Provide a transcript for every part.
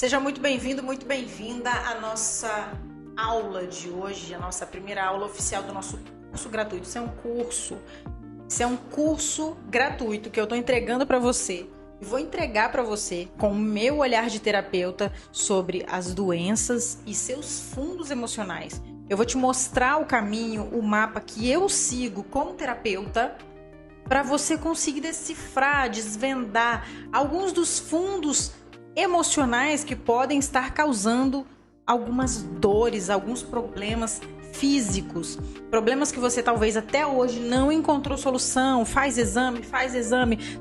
Seja muito bem-vindo, muito bem-vinda à nossa aula de hoje, a nossa primeira aula oficial do nosso curso gratuito. Isso é um curso gratuito que eu estou entregando para você e vou entregar para você com o meu olhar de terapeuta sobre as doenças e seus fundos emocionais. Eu vou te mostrar o caminho, o mapa que eu sigo como terapeuta para você conseguir decifrar, desvendar alguns dos fundos emocionais que podem estar causando algumas dores, alguns problemas físicos, problemas que você talvez até hoje não encontrou solução. Faz exame,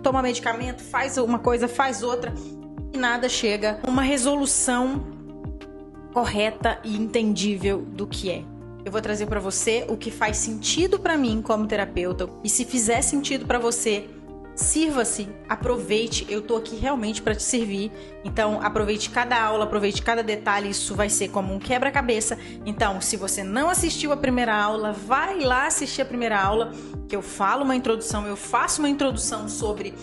toma medicamento, faz uma coisa, faz outra e nada chega a uma resolução correta e entendível do que é. Eu vou trazer para você o que faz sentido para mim como terapeuta e se fizer sentido para você, sirva-se, aproveite, eu tô aqui realmente para te servir. Então, aproveite cada aula, aproveite cada detalhe, isso vai ser como um quebra-cabeça. Então, se você não assistiu a primeira aula, vai lá assistir a primeira aula, que eu falo uma introdução, eu faço uma introdução sobre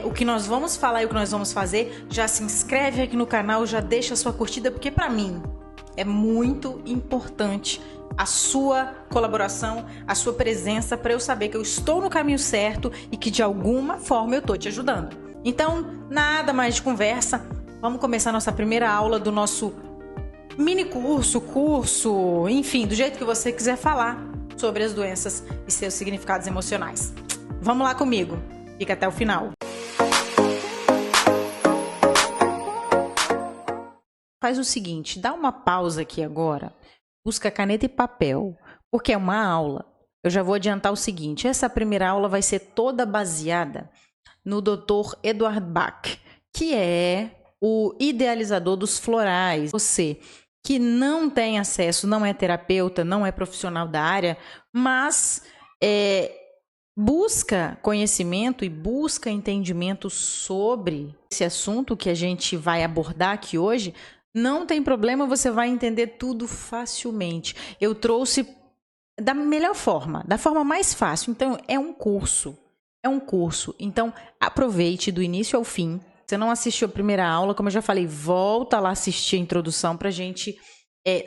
o que nós vamos falar e o que nós vamos fazer. Já se inscreve aqui no canal, já deixa a sua curtida, porque para mim é muito importante a sua colaboração, a sua presença para eu saber que eu estou no caminho certo e que de alguma forma eu estou te ajudando. Então, nada mais de conversa, vamos começar nossa primeira aula do nosso mini curso, enfim, do jeito que você quiser falar sobre as doenças e seus significados emocionais. Vamos lá comigo, fica até o final. Faz o seguinte, dá uma pausa aqui agora. Busca caneta e papel, porque é uma aula. Eu já vou adiantar o seguinte, essa primeira aula vai ser toda baseada no Dr. Edward Bach, que é o idealizador dos florais. Você que não tem acesso, não é terapeuta, não é profissional da área, mas busca conhecimento e busca entendimento sobre esse assunto que a gente vai abordar aqui hoje, não tem problema, você vai entender tudo facilmente. Eu trouxe da melhor forma, da forma mais fácil. Então, é um curso. Então, aproveite do início ao fim. Se você não assistiu a primeira aula, como eu já falei, volta lá assistir a introdução para a gente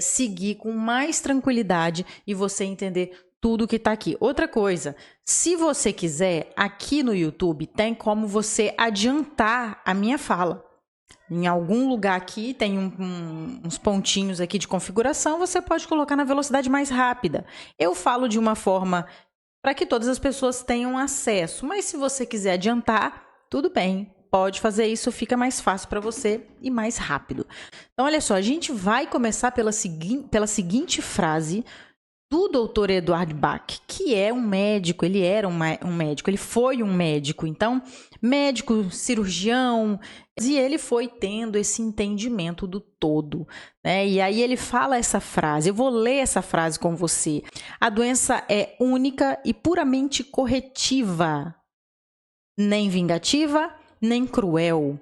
seguir com mais tranquilidade e você entender tudo que está aqui. Outra coisa, se você quiser, aqui no YouTube tem como você adiantar a minha fala. Em algum lugar aqui tem uns pontinhos aqui de configuração, você pode colocar na velocidade mais rápida. Eu falo de uma forma para que todas as pessoas tenham acesso, mas se você quiser adiantar, tudo bem, pode fazer isso, fica mais fácil para você e mais rápido. Então, olha só, a gente vai começar pela seguinte frase do Dr. Edward Bach, que é um médico, ele era um médico, ele foi um médico, então, médico, cirurgião, e ele foi tendo esse entendimento do todo, né? E aí ele fala essa frase, eu vou ler essa frase com você. A doença é única e puramente corretiva, nem vingativa, nem cruel.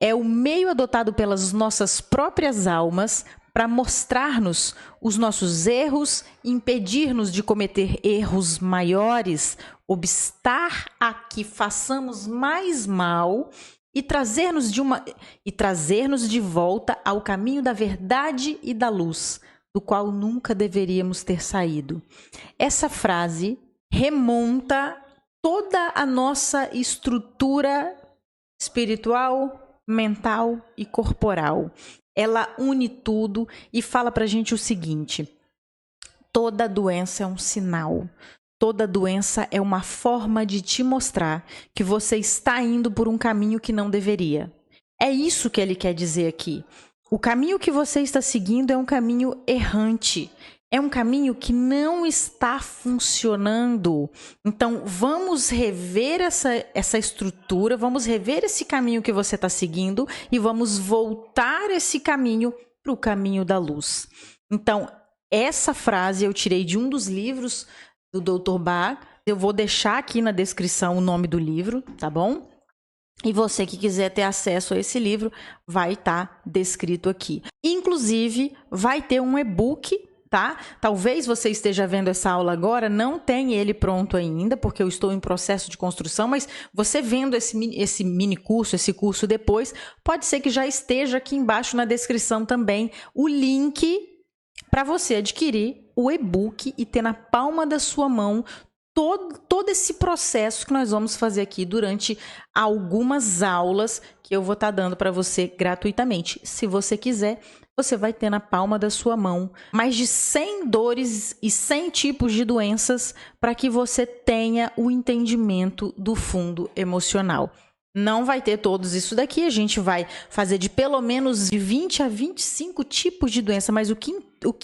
É o meio adotado pelas nossas próprias almas para mostrar-nos os nossos erros, impedir-nos de cometer erros maiores, obstar a que façamos mais mal e trazer-nos de volta ao caminho da verdade e da luz, do qual nunca deveríamos ter saído. Essa frase remonta toda a nossa estrutura espiritual, mental e corporal. Ela une tudo e fala pra gente o seguinte: toda doença é um sinal. Toda doença é uma forma de te mostrar que você está indo por um caminho que não deveria. É isso que ele quer dizer aqui. O caminho que você está seguindo é um caminho errante. É um caminho que não está funcionando. Então, vamos rever essa estrutura, vamos rever esse caminho que você está seguindo e vamos voltar esse caminho para o caminho da luz. Então, essa frase eu tirei de um dos livros do Dr. Bach. Eu vou deixar aqui na descrição o nome do livro, tá bom? E você que quiser ter acesso a esse livro, vai estar descrito aqui. Inclusive, vai ter um e-book tá? Talvez você esteja vendo essa aula agora, não tem ele pronto ainda, porque eu estou em processo de construção, mas você vendo esse mini curso, esse curso depois, pode ser que já esteja aqui embaixo na descrição também o link para você adquirir o e-book e ter na palma da sua mão todo esse processo que nós vamos fazer aqui durante algumas aulas que eu vou estar dando para você gratuitamente. Se você quiser, você vai ter na palma da sua mão mais de 100 dores e 100 tipos de doenças para que você tenha o entendimento do fundo emocional. Não vai ter todos isso daqui, a gente vai fazer de pelo menos de 20 a 25 tipos de doença, mas o que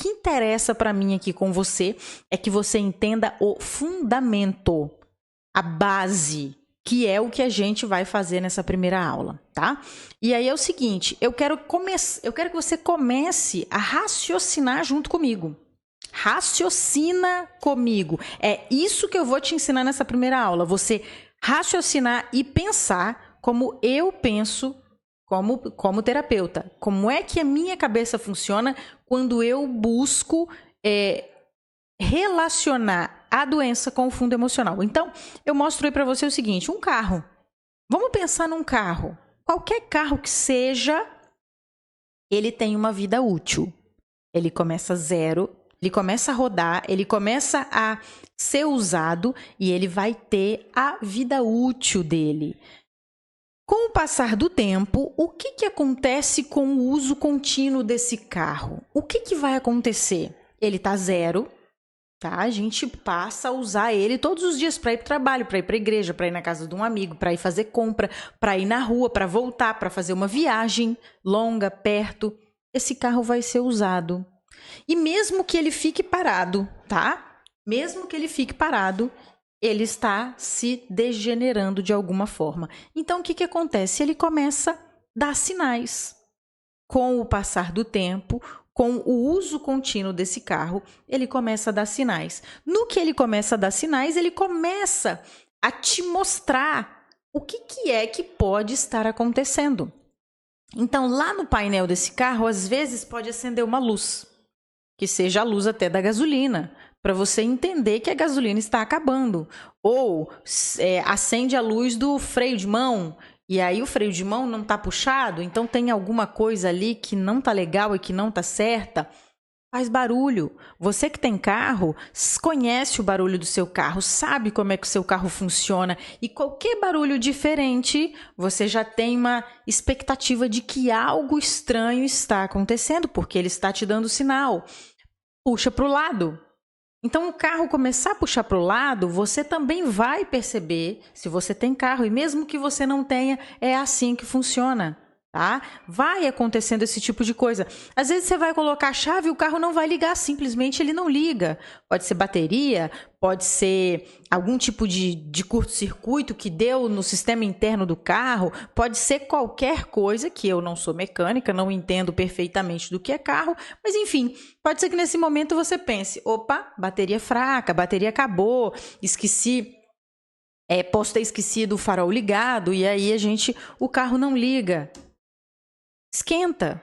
interessa para mim aqui com você é que você entenda o fundamento, a base, que é o que a gente vai fazer nessa primeira aula, tá? E aí é o seguinte, eu quero que você comece a raciocinar junto comigo. Raciocina comigo. É isso que eu vou te ensinar nessa primeira aula, você raciocinar e pensar como eu penso como terapeuta. Como é que a minha cabeça funciona quando eu busco relacionar a doença com o fundo emocional. Então, eu mostro aí para você o seguinte, um carro. Vamos pensar num carro. Qualquer carro que seja, ele tem uma vida útil. Ele começa zero, ele começa a rodar, ele começa a ser usado e ele vai ter a vida útil dele. Com o passar do tempo, o que acontece com o uso contínuo desse carro? O que vai acontecer? Ele está zero, tá? A gente passa a usar ele todos os dias para ir para o trabalho, para ir para a igreja, para ir na casa de um amigo, para ir fazer compra, para ir na rua, para voltar, para fazer uma viagem longa, perto. Esse carro vai ser usado. E mesmo que ele fique parado, tá? Mesmo que ele fique parado, ele está se degenerando de alguma forma. Então, o que acontece? Ele começa a dar sinais. Com o passar do tempo, com o uso contínuo desse carro, ele começa a dar sinais. No que ele começa a dar sinais, ele começa a te mostrar o que é que pode estar acontecendo. Então, lá no painel desse carro, às vezes pode acender uma luz, que seja a luz até da gasolina, para você entender que a gasolina está acabando. Ou acende a luz do freio de mão, e aí o freio de mão não está puxado, então tem alguma coisa ali que não está legal e que não está certa. Faz barulho. Você que tem carro, conhece o barulho do seu carro, sabe como é que o seu carro funciona. E qualquer barulho diferente, você já tem uma expectativa de que algo estranho está acontecendo, porque ele está te dando sinal. Puxa para o lado. Então, o carro começar a puxar para o lado, você também vai perceber, se você tem carro, e mesmo que você não tenha, é assim que funciona. Tá? Vai acontecendo esse tipo de coisa. Às vezes você vai colocar a chave e o carro não vai ligar, simplesmente ele não liga. Pode ser bateria, pode ser algum tipo de curto-circuito que deu no sistema interno do carro, pode ser qualquer coisa, que eu não sou mecânica, não entendo perfeitamente do que é carro, mas enfim, pode ser que nesse momento você pense, opa, bateria fraca, bateria acabou, esqueci. Posso ter esquecido o farol ligado e aí o carro não liga. Esquenta.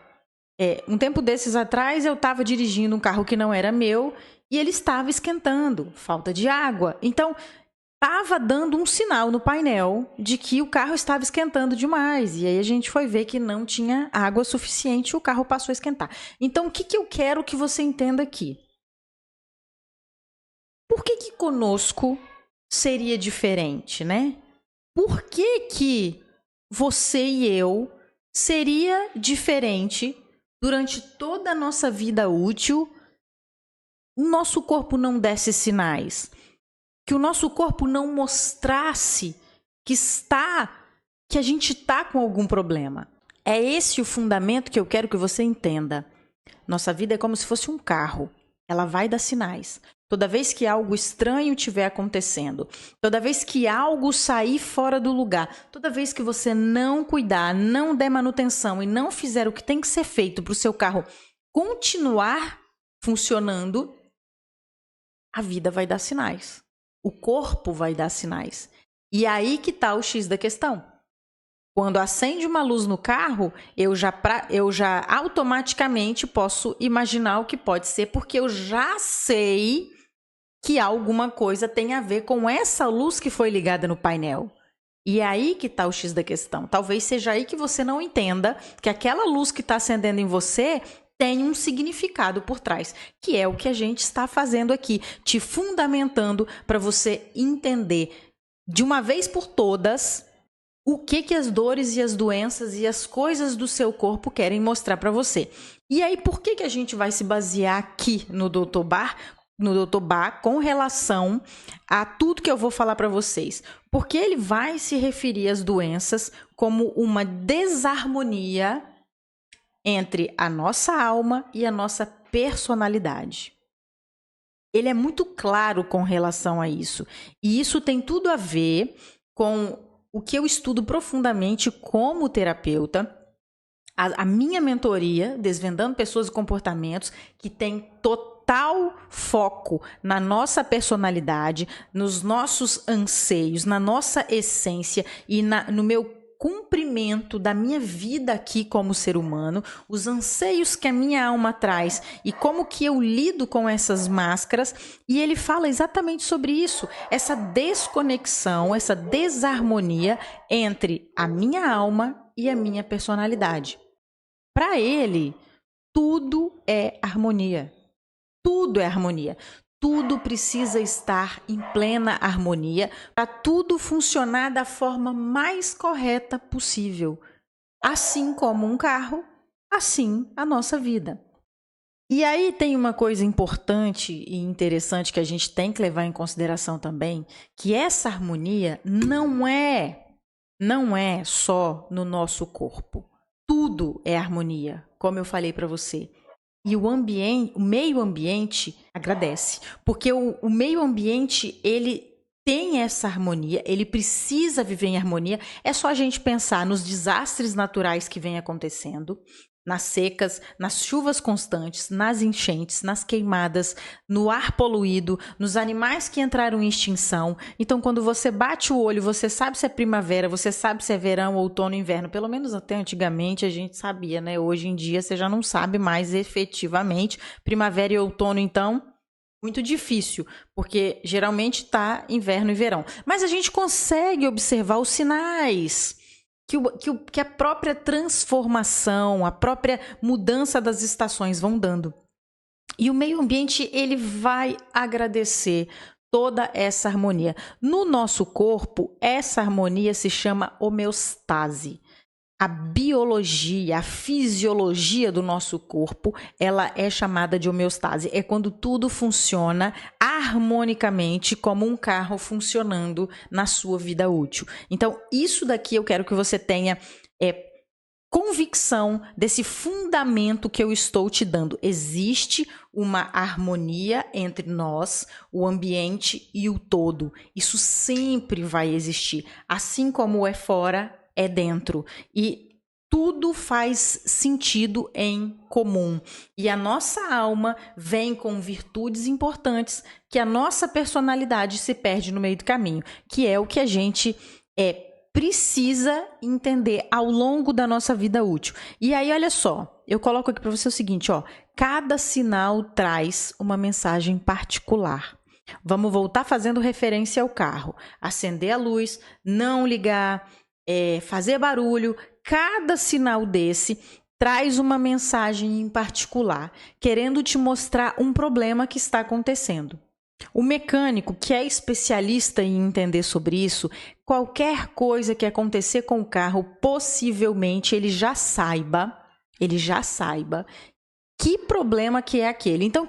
Um tempo desses atrás eu estava dirigindo um carro que não era meu e ele estava esquentando, falta de água. Então, estava dando um sinal no painel de que o carro estava esquentando demais. E aí a gente foi ver que não tinha água suficiente e o carro passou a esquentar. Então, o que eu quero que você entenda aqui? Por que conosco seria diferente, né? Por que você e eu seria diferente durante toda a nossa vida útil, o nosso corpo não desse sinais, que o nosso corpo não mostrasse que a gente está com algum problema. É esse o fundamento que eu quero que você entenda. Nossa vida é como se fosse um carro. Ela vai dar sinais. Toda vez que algo estranho estiver acontecendo, toda vez que algo sair fora do lugar, toda vez que você não cuidar, não der manutenção e não fizer o que tem que ser feito para o seu carro continuar funcionando, a vida vai dar sinais. O corpo vai dar sinais. E aí que está o X da questão. Quando acende uma luz no carro, eu já automaticamente posso imaginar o que pode ser, porque eu já sei que alguma coisa tem a ver com essa luz que foi ligada no painel. E é aí que está o X da questão. Talvez seja aí que você não entenda que aquela luz que está acendendo em você tem um significado por trás, que é o que a gente está fazendo aqui, te fundamentando para você entender de uma vez por todas o que as dores e as doenças e as coisas do seu corpo querem mostrar para você. E aí, por que a gente vai se basear aqui no Dr. Bach com relação a tudo que eu vou falar para vocês? Porque ele vai se referir às doenças como uma desarmonia entre a nossa alma e a nossa personalidade. Ele é muito claro com relação a isso. E isso tem tudo a ver com o que eu estudo profundamente como terapeuta, a minha mentoria, Desvendando Pessoas e Comportamentos, que tem total foco na nossa personalidade, nos nossos anseios, na nossa essência e no meu cumprimento da minha vida aqui como ser humano, os anseios que a minha alma traz e como que eu lido com essas máscaras. E ele fala exatamente sobre isso, essa desconexão, essa desarmonia entre a minha alma e a minha personalidade. Para ele, tudo é harmonia. Tudo é harmonia. Tudo precisa estar em plena harmonia para tudo funcionar da forma mais correta possível. Assim como um carro, assim a nossa vida. E aí tem uma coisa importante e interessante que a gente tem que levar em consideração também, que essa harmonia não é só no nosso corpo. Tudo é harmonia, como eu falei para você. E o meio ambiente agradece, porque o meio ambiente, ele tem essa harmonia, ele precisa viver em harmonia. É só a gente pensar nos desastres naturais que vêm acontecendo, nas secas, nas chuvas constantes, nas enchentes, nas queimadas, no ar poluído, nos animais que entraram em extinção. Então, quando você bate o olho, você sabe se é primavera, você sabe se é verão, outono, inverno. Pelo menos até antigamente a gente sabia, né? Hoje em dia você já não sabe mais efetivamente. Primavera e outono, então, muito difícil, porque geralmente está inverno e verão. Mas a gente consegue observar os sinais que a própria transformação, a própria mudança das estações vão dando. E o meio ambiente, ele vai agradecer toda essa harmonia. No nosso corpo, essa harmonia se chama homeostase. A biologia, a fisiologia do nosso corpo, ela é chamada de homeostase. É quando tudo funciona harmonicamente como um carro funcionando na sua vida útil. Então, isso daqui eu quero que você tenha convicção desse fundamento que eu estou te dando. Existe uma harmonia entre nós, o ambiente e o todo. Isso sempre vai existir. Assim como é fora, é dentro. E tudo faz sentido em comum. E a nossa alma vem com virtudes importantes que a nossa personalidade se perde no meio do caminho, que é o que a gente precisa entender ao longo da nossa vida útil. E aí, olha só, eu coloco aqui para você o seguinte, ó, cada sinal traz uma mensagem particular. Vamos voltar fazendo referência ao carro. Acender a luz, não ligar, fazer barulho. Cada sinal desse traz uma mensagem em particular, querendo te mostrar um problema que está acontecendo. O mecânico, que é especialista em entender sobre isso, qualquer coisa que acontecer com o carro, possivelmente ele já saiba que problema que é aquele. Então,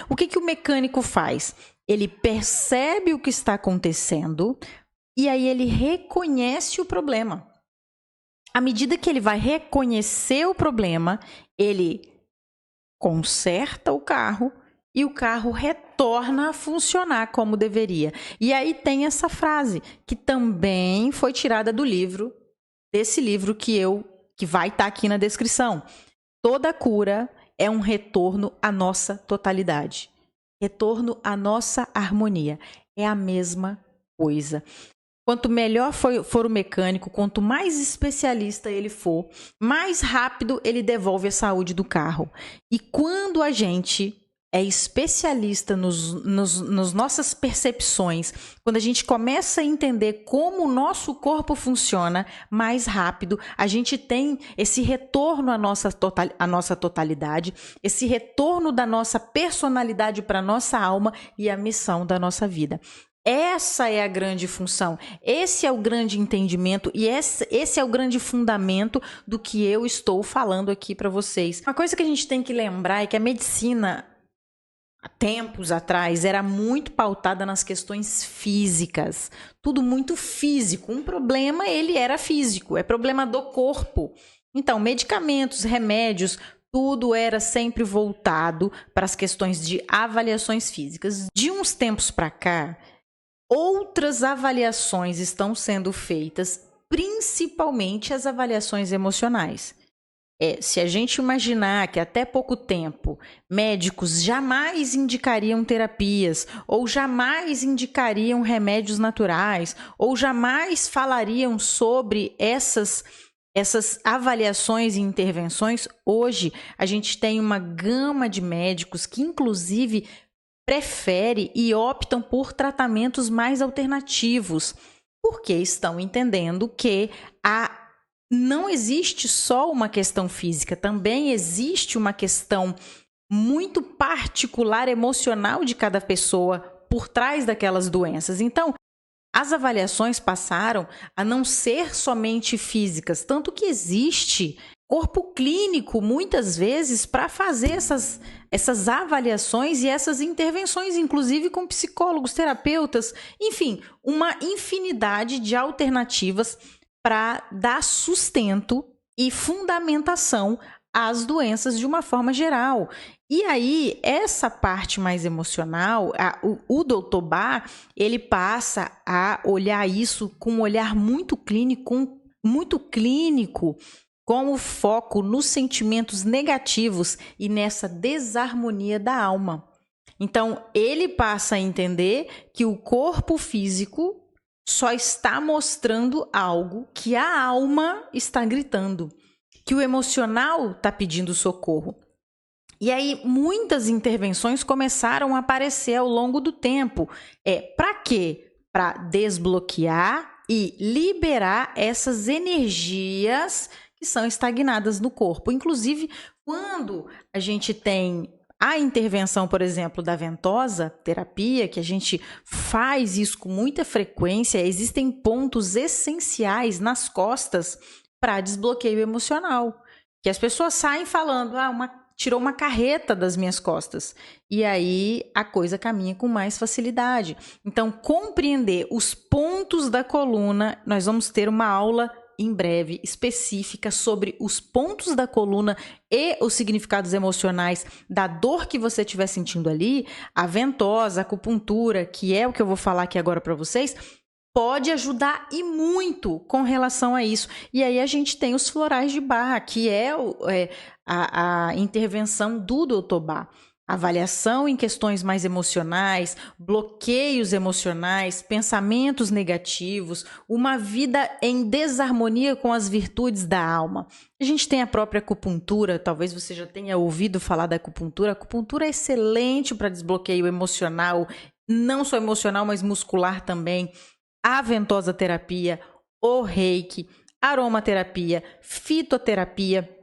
o que o mecânico faz? Ele percebe o que está acontecendo e aí ele reconhece o problema. À medida que ele vai reconhecer o problema, ele conserta o carro e o carro retorna a funcionar como deveria. E aí tem essa frase, que também foi tirada do livro, desse livro que vai estar aqui na descrição. Toda cura é um retorno à nossa totalidade. Retorno à nossa harmonia. É a mesma coisa. Quanto melhor for o mecânico, quanto mais especialista ele for, mais rápido ele devolve a saúde do carro. E quando a gente é especialista nos nossas percepções, quando a gente começa a entender como o nosso corpo funciona mais rápido, a gente tem esse retorno à nossa totalidade, esse retorno da nossa personalidade para a nossa alma e a missão da nossa vida. Essa é a grande função, esse é o grande entendimento e esse é o grande fundamento do que eu estou falando aqui para vocês. Uma coisa que a gente tem que lembrar é que a medicina, há tempos atrás, era muito pautada nas questões físicas. Tudo muito físico. Um problema, ele era físico, é problema do corpo. Então, medicamentos, remédios, tudo era sempre voltado para as questões de avaliações físicas. De uns tempos para cá, outras avaliações estão sendo feitas, principalmente as avaliações emocionais. Se a gente imaginar que até pouco tempo médicos jamais indicariam terapias, ou jamais indicariam remédios naturais, ou jamais falariam sobre essas avaliações e intervenções, hoje a gente tem uma gama de médicos que inclusive preferem e optam por tratamentos mais alternativos, porque estão entendendo que não existe só uma questão física, também existe uma questão muito particular, emocional de cada pessoa por trás daquelas doenças. Então, as avaliações passaram a não ser somente físicas, tanto que existe corpo clínico, muitas vezes, para fazer essas avaliações e essas intervenções, inclusive com psicólogos, terapeutas, enfim, uma infinidade de alternativas para dar sustento e fundamentação às doenças de uma forma geral. E aí, essa parte mais emocional, o Dr. Bach, ele passa a olhar isso com um olhar muito clínico, com o foco nos sentimentos negativos e nessa desarmonia da alma. Então, ele passa a entender que o corpo físico só está mostrando algo que a alma está gritando, que o emocional está pedindo socorro. E aí muitas intervenções começaram a aparecer ao longo do tempo. Para quê? Para desbloquear e liberar essas energias que são estagnadas no corpo. Inclusive, quando a gente tem a intervenção, por exemplo, da ventosa terapia, que a gente faz isso com muita frequência, existem pontos essenciais nas costas para desbloqueio emocional. Que as pessoas saem falando, tirou uma carreta das minhas costas. E aí a coisa caminha com mais facilidade. Então, compreender os pontos da coluna, nós vamos ter uma aula em breve específica sobre os pontos da coluna e os significados emocionais da dor que você estiver sentindo ali. A ventosa, a acupuntura, que é o que eu vou falar aqui agora para vocês, pode ajudar e muito com relação a isso. E aí a gente tem os florais de Bach, que é a intervenção do Dr. Bach. Avaliação em questões mais emocionais, bloqueios emocionais, pensamentos negativos, uma vida em desarmonia com as virtudes da alma. A gente tem a própria acupuntura, talvez você já tenha ouvido falar da acupuntura. A acupuntura é excelente para desbloqueio emocional, não só emocional, mas muscular também. A ventosa terapia, o reiki, aromaterapia, fitoterapia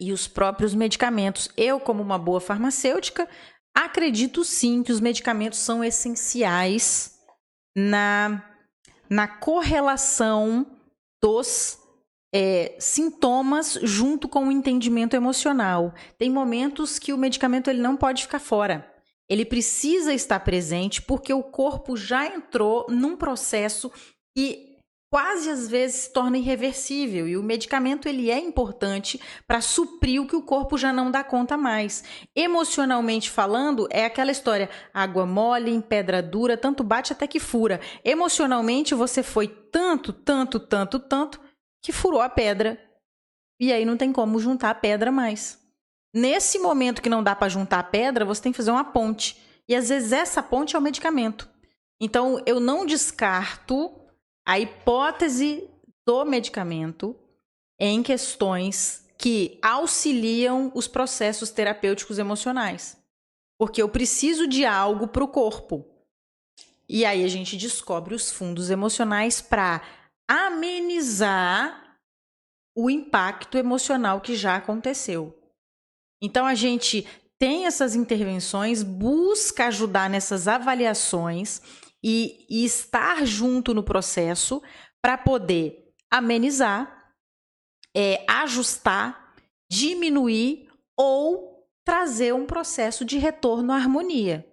e os próprios medicamentos. Eu, como uma boa farmacêutica, acredito sim que os medicamentos são essenciais na correlação dos sintomas junto com o entendimento emocional. Tem momentos que o medicamento ele não pode ficar fora. Ele precisa estar presente porque o corpo já entrou num processo que quase às vezes se torna irreversível, e o medicamento ele é importante para suprir o que o corpo já não dá conta mais. Emocionalmente falando, é aquela história, água mole em pedra dura, tanto bate até que fura. Emocionalmente você foi tanto, que furou a pedra, e aí não tem como juntar a pedra mais. Nesse momento que não dá para juntar a pedra, você tem que fazer uma ponte, e às vezes essa ponte é o medicamento. Então eu não descarto a hipótese do medicamento em questões que auxiliam os processos terapêuticos emocionais. Porque eu preciso de algo para o corpo. E aí a gente descobre os fundos emocionais para amenizar o impacto emocional que já aconteceu. Então a gente tem essas intervenções, busca ajudar nessas avaliações e estar junto no processo para poder amenizar, ajustar, diminuir ou trazer um processo de retorno à harmonia.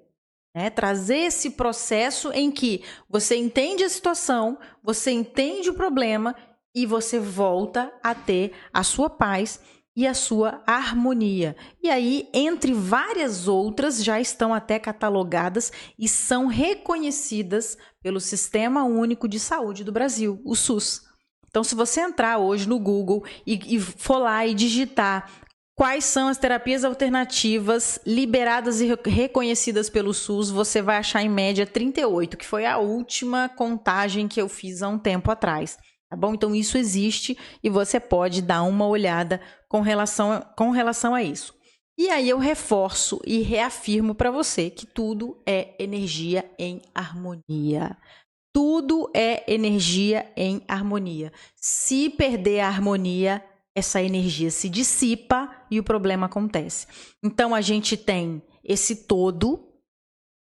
Trazer esse processo em que você entende a situação, você entende o problema e você volta a ter a sua paz e a sua harmonia. E aí, entre várias outras, já estão até catalogadas e são reconhecidas pelo Sistema Único de Saúde do Brasil, o SUS. Então, se você entrar hoje no Google e for lá e digitar quais são as terapias alternativas liberadas e reconhecidas pelo SUS, você vai achar em média 38, que foi a última contagem que eu fiz há um tempo atrás. Tá bom? Então, isso existe e você pode dar uma olhada com relação a isso. E aí eu reforço e reafirmo para você que tudo é energia em harmonia. Tudo é energia em harmonia. Se perder a harmonia, essa energia se dissipa e o problema acontece. Então, a gente tem esse todo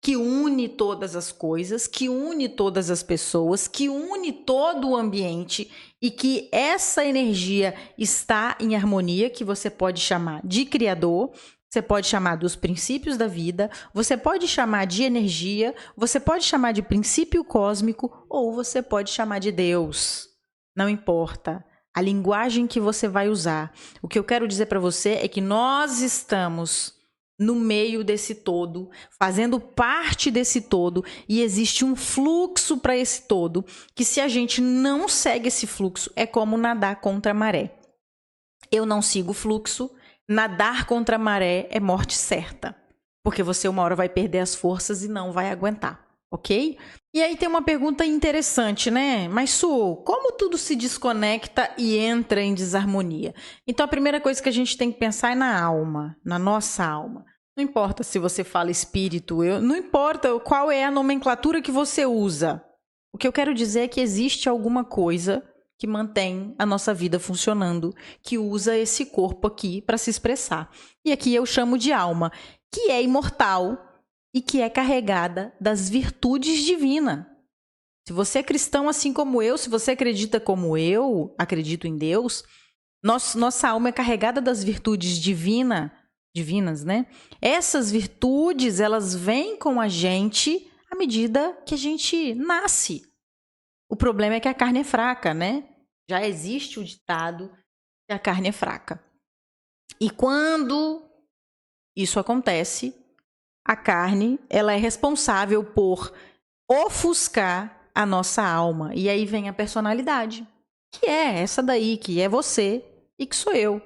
que une todas as coisas, que une todas as pessoas, que une todo o ambiente e que essa energia está em harmonia, que você pode chamar de Criador, você pode chamar dos princípios da vida, você pode chamar de energia, você pode chamar de princípio cósmico ou você pode chamar de Deus. Não importa a linguagem que você vai usar. O que eu quero dizer para você é que nós estamos no meio desse todo, fazendo parte desse todo, e existe um fluxo para esse todo, que se a gente não segue esse fluxo, é como nadar contra a maré. Eu não sigo o fluxo, nadar contra a maré é morte certa, porque você uma hora vai perder as forças e não vai aguentar, ok? E aí tem uma pergunta interessante, né? Mas Su, como tudo se desconecta e entra em desarmonia? Então a primeira coisa que a gente tem que pensar é na alma, na nossa alma. Não importa se você fala espírito, não importa qual é a nomenclatura que você usa. O que eu quero dizer é que existe alguma coisa que mantém a nossa vida funcionando, que usa esse corpo aqui para se expressar. E aqui eu chamo de alma, que é imortal e que é carregada das virtudes divinas. Se você é cristão assim como eu, se você acredita como eu, acredito em Deus, nossa alma é carregada das virtudes divinas, né? Essas virtudes, elas vêm com a gente à medida que a gente nasce. O problema é que a carne é fraca, né? Já existe o ditado que a carne é fraca. E quando isso acontece, a carne, ela é responsável por ofuscar a nossa alma. E aí vem a personalidade, que é essa daí, que é você e que sou eu.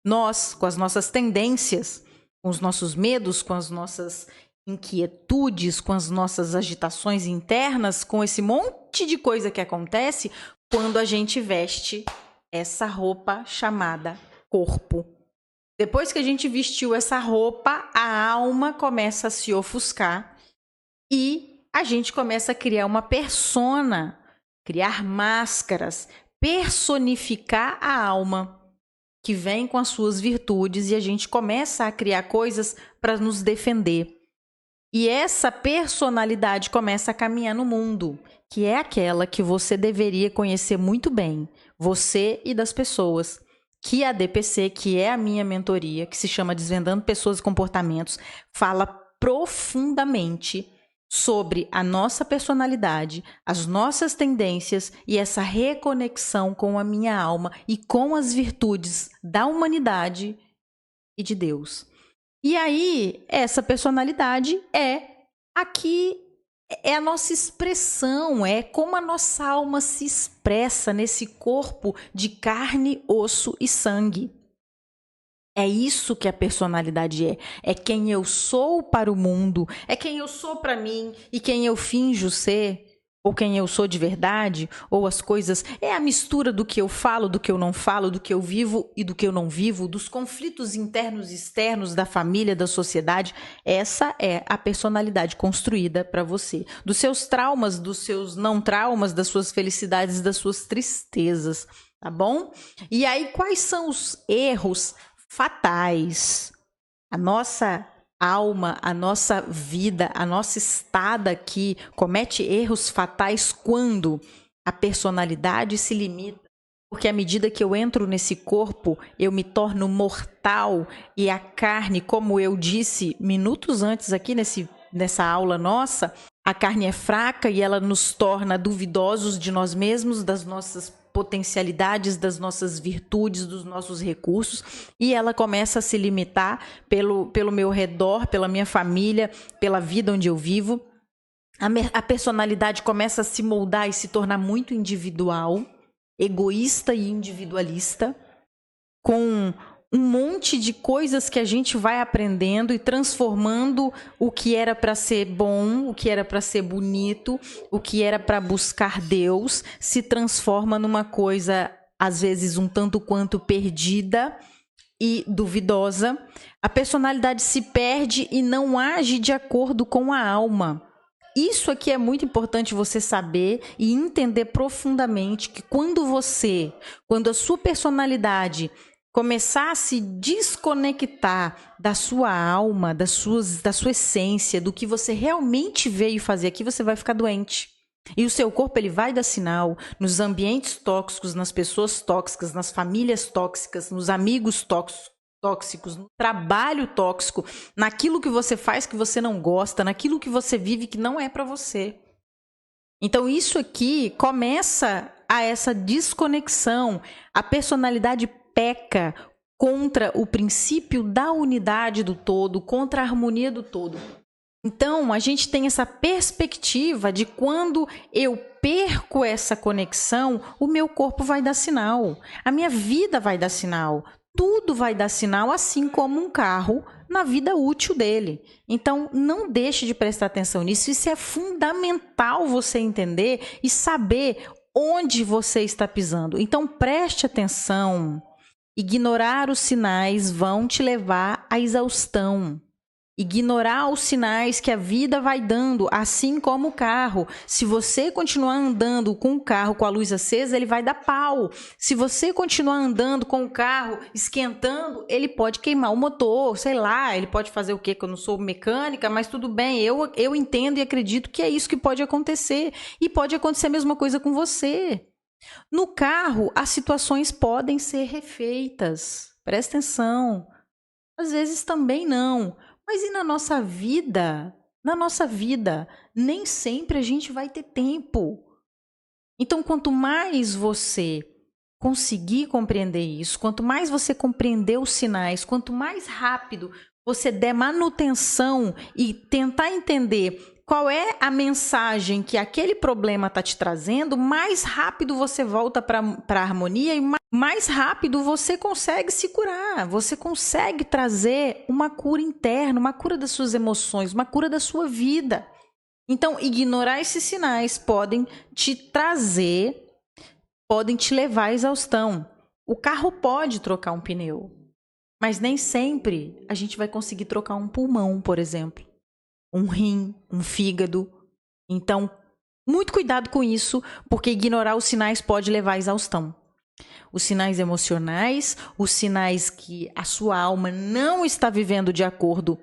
Nós, com as nossas tendências, com os nossos medos, com as nossas inquietudes, com as nossas agitações internas, com esse monte de coisa que acontece quando a gente veste essa roupa chamada corpo. Depois que a gente vestiu essa roupa, a alma começa a se ofuscar e a gente começa a criar uma persona, criar máscaras, personificar a alma que vem com as suas virtudes e a gente começa a criar coisas para nos defender. E essa personalidade começa a caminhar no mundo, que é aquela que você deveria conhecer muito bem, você e das pessoas. Que a DPC, que é a minha mentoria, que se chama Desvendando Pessoas e Comportamentos, fala profundamente sobre a nossa personalidade, as nossas tendências e essa reconexão com a minha alma e com as virtudes da humanidade e de Deus. E aí, essa personalidade é a nossa expressão, é como a nossa alma se expressa nesse corpo de carne, osso e sangue. É isso que a personalidade é. É quem eu sou para o mundo, é quem eu sou para mim e quem eu finjo ser. ou quem eu sou de verdade, ou as coisas, é a mistura do que eu falo, do que eu não falo, do que eu vivo e do que eu não vivo, dos conflitos internos e externos da família, da sociedade. Essa é a personalidade construída para você. Dos seus traumas, dos seus não traumas, das suas felicidades, das suas tristezas, tá bom? E aí, quais são os erros fatais? A nossa alma, a nossa vida, a nossa estada aqui comete erros fatais quando a personalidade se limita, porque à medida que eu entro nesse corpo, eu me torno mortal e a carne, como eu disse minutos antes aqui nessa aula nossa, a carne é fraca e ela nos torna duvidosos de nós mesmos, das nossas potencialidades, das nossas virtudes, dos nossos recursos, e ela começa a se limitar pelo meu redor, pela minha família, pela vida onde eu vivo. A personalidade começa a se moldar e se tornar muito individual, egoísta e individualista, com um monte de coisas que a gente vai aprendendo e transformando o que era para ser bom, o que era para ser bonito, o que era para buscar Deus, se transforma numa coisa, às vezes, um tanto quanto perdida e duvidosa. A personalidade se perde e não age de acordo com a alma. Isso aqui é muito importante você saber e entender profundamente que quando a sua personalidade começar a se desconectar da sua alma, da sua essência, do que você realmente veio fazer aqui, você vai ficar doente. E o seu corpo ele vai dar sinal nos ambientes tóxicos, nas pessoas tóxicas, nas famílias tóxicas, nos amigos tóxicos, no trabalho tóxico, naquilo que você faz que você não gosta, naquilo que você vive que não é para você. Então isso aqui começa a essa desconexão. A personalidade peca contra o princípio da unidade do todo, contra a harmonia do todo. Então, a gente tem essa perspectiva de quando eu perco essa conexão, o meu corpo vai dar sinal, a minha vida vai dar sinal, tudo vai dar sinal, assim como um carro na vida útil dele. Então, não deixe de prestar atenção nisso, isso é fundamental você entender e saber onde você está pisando. Então, preste atenção. Ignorar os sinais vão te levar à exaustão. Ignorar os sinais que a vida vai dando, assim como o carro. Se você continuar andando com o carro com a luz acesa, ele vai dar pau. Se você continuar andando com o carro esquentando, ele pode queimar o motor, sei lá, ele pode fazer o quê? Que eu não sou mecânica, mas tudo bem, eu entendo e acredito que é isso que pode acontecer. E pode acontecer a mesma coisa com você. No carro, as situações podem ser refeitas. Presta atenção. Às vezes também não. Mas e na nossa vida? Na nossa vida, nem sempre a gente vai ter tempo. Então, quanto mais você conseguir compreender isso, quanto mais você compreender os sinais, quanto mais rápido você der manutenção e tentar entender qual é a mensagem que aquele problema está te trazendo, mais rápido você volta para a harmonia e mais rápido você consegue se curar. Você consegue trazer uma cura interna, uma cura das suas emoções, uma cura da sua vida. Então, ignorar esses sinais podem te trazer, podem te levar à exaustão. O carro pode trocar um pneu, mas nem sempre a gente vai conseguir trocar um pulmão, por exemplo. Um rim, um fígado. Então, muito cuidado com isso, porque ignorar os sinais pode levar à exaustão. Os sinais emocionais, os sinais que a sua alma não está vivendo de acordo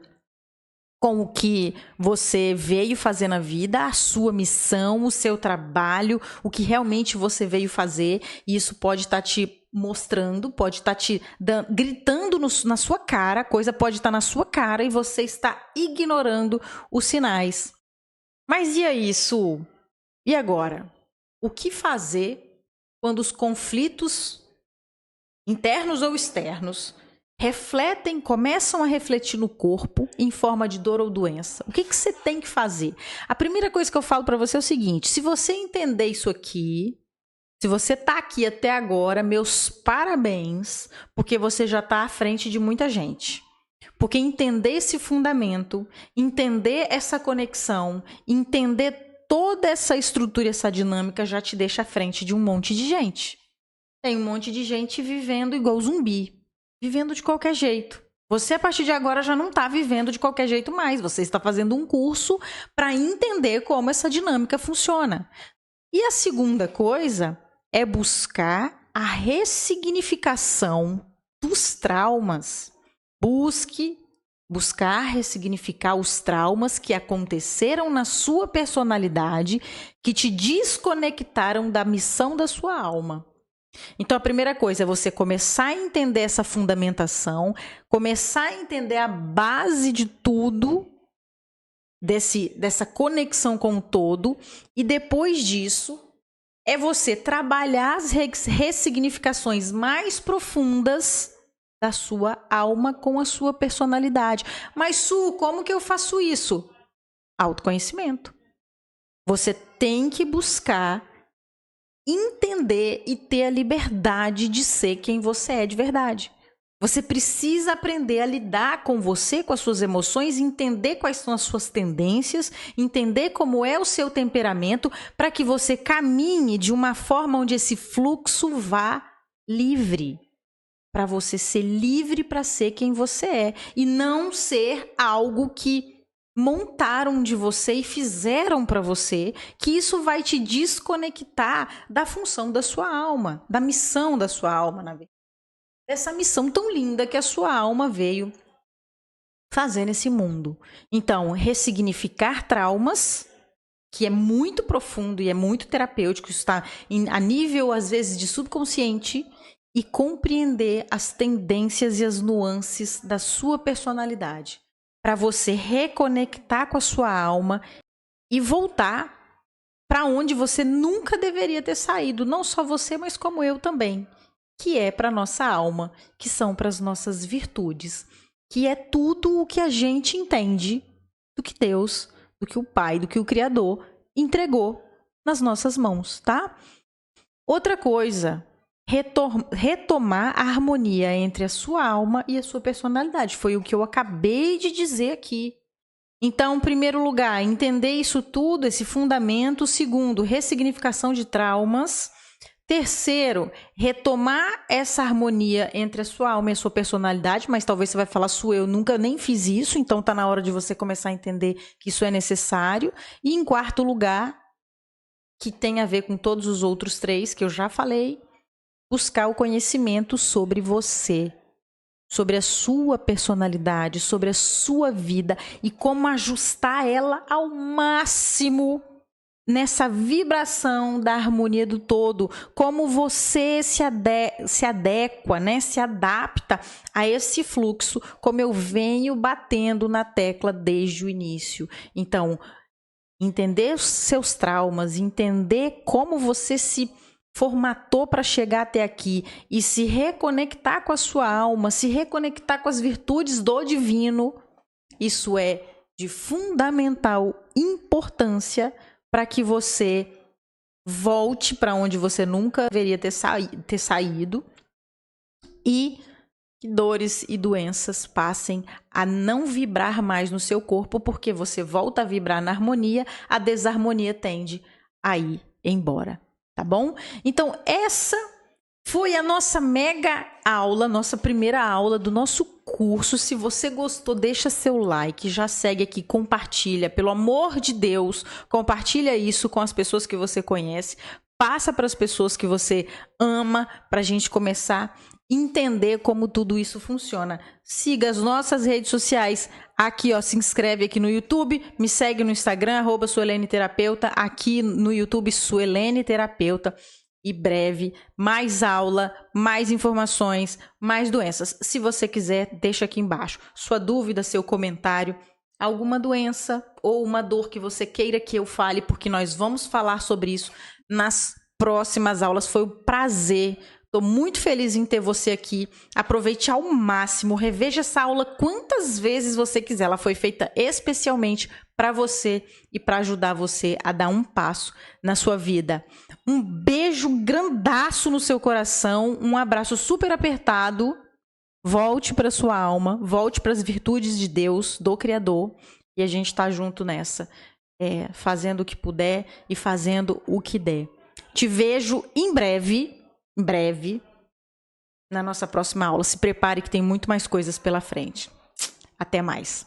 com o que você veio fazer na vida, a sua missão, o seu trabalho, o que realmente você veio fazer, e isso pode estar te mostrando, pode estar te gritando na sua cara, a coisa pode estar na sua cara e você está ignorando os sinais. Mas e aí, Su? E agora? O que fazer quando os conflitos internos ou externos começam a refletir no corpo em forma de dor ou doença? O que você tem que fazer? A primeira coisa que eu falo para você é o seguinte: se você entender isso aqui, se você está aqui até agora, meus parabéns, porque você já está à frente de muita gente. Porque entender esse fundamento, entender essa conexão, entender toda essa estrutura, essa dinâmica já te deixa à frente de um monte de gente. Tem um monte de gente vivendo igual zumbi, vivendo de qualquer jeito. Você, a partir de agora, já não está vivendo de qualquer jeito mais. Você está fazendo um curso para entender como essa dinâmica funciona. E a segunda coisa é buscar a ressignificação dos traumas. Buscar ressignificar os traumas que aconteceram na sua personalidade, que te desconectaram da missão da sua alma. Então, a primeira coisa é você começar a entender essa fundamentação, começar a entender a base de tudo, dessa conexão com o todo, e depois disso, é você trabalhar as ressignificações mais profundas da sua alma com a sua personalidade. Mas, Su, como que eu faço isso? Autoconhecimento. Você tem que buscar entender e ter a liberdade de ser quem você é de verdade. Você precisa aprender a lidar com você, com as suas emoções, entender quais são as suas tendências, entender como é o seu temperamento, para que você caminhe de uma forma onde esse fluxo vá livre. Para você ser livre para ser quem você é e não ser algo que montaram de você e fizeram para você, que isso vai te desconectar da função da sua alma, da missão da sua alma, na verdade. Essa missão tão linda que a sua alma veio fazer nesse mundo. Então, ressignificar traumas, que é muito profundo e é muito terapêutico, isso está a nível, às vezes, de subconsciente, e compreender as tendências e as nuances da sua personalidade, para você reconectar com a sua alma e voltar para onde você nunca deveria ter saído, não só você, mas como eu também, que é para a nossa alma, que são para as nossas virtudes, que é tudo o que a gente entende do que Deus, do que o Pai, do que o Criador entregou nas nossas mãos, tá? Outra coisa, retomar a harmonia entre a sua alma e a sua personalidade. Foi o que eu acabei de dizer aqui. Então, em primeiro lugar, entender isso tudo, esse fundamento. Segundo, ressignificação de traumas. Terceiro, retomar essa harmonia entre a sua alma e a sua personalidade, mas talvez você vai falar, eu nunca nem fiz isso, então está na hora de você começar a entender que isso é necessário. E em quarto lugar, que tem a ver com todos os outros três que eu já falei, buscar o conhecimento sobre você, sobre a sua personalidade, sobre a sua vida e como ajustar ela ao máximo nessa vibração da harmonia do todo, como você se adequa, né? Se adapta a esse fluxo, como eu venho batendo na tecla desde o início. Então, entender os seus traumas, entender como você se formatou para chegar até aqui e se reconectar com a sua alma, se reconectar com as virtudes do divino, isso é de fundamental importância para que você volte para onde você nunca deveria ter saído e que dores e doenças passem a não vibrar mais no seu corpo, porque você volta a vibrar na harmonia, a desarmonia tende a ir embora. Tá bom? Então, essa foi a nossa mega aula, nossa primeira aula do nosso curso. Se você gostou, deixa seu like, já segue aqui, compartilha. Pelo amor de Deus, compartilha isso com as pessoas que você conhece. Passa para as pessoas que você ama, para a gente começar a entender como tudo isso funciona. Siga as nossas redes sociais. Aqui, ó, se inscreve aqui no YouTube, me segue no Instagram, @SueleneTerapeuta, aqui no YouTube, Suelene Terapeuta. E breve, mais aula, mais informações, mais doenças. Se você quiser, deixa aqui embaixo sua dúvida, seu comentário, alguma doença ou uma dor que você queira que eu fale, porque nós vamos falar sobre isso nas próximas aulas. Foi um prazer. Estou muito feliz em ter você aqui. Aproveite ao máximo, reveja essa aula quantas vezes você quiser. Ela foi feita especialmente para você e para ajudar você a dar um passo na sua vida. Um beijo grandaço no seu coração, um abraço super apertado. Volte para sua alma, volte para as virtudes de Deus, do Criador, e a gente está junto nessa. fazendo o que puder e fazendo o que der. Te vejo em breve, na nossa próxima aula. Se prepare que tem muito mais coisas pela frente. Até mais.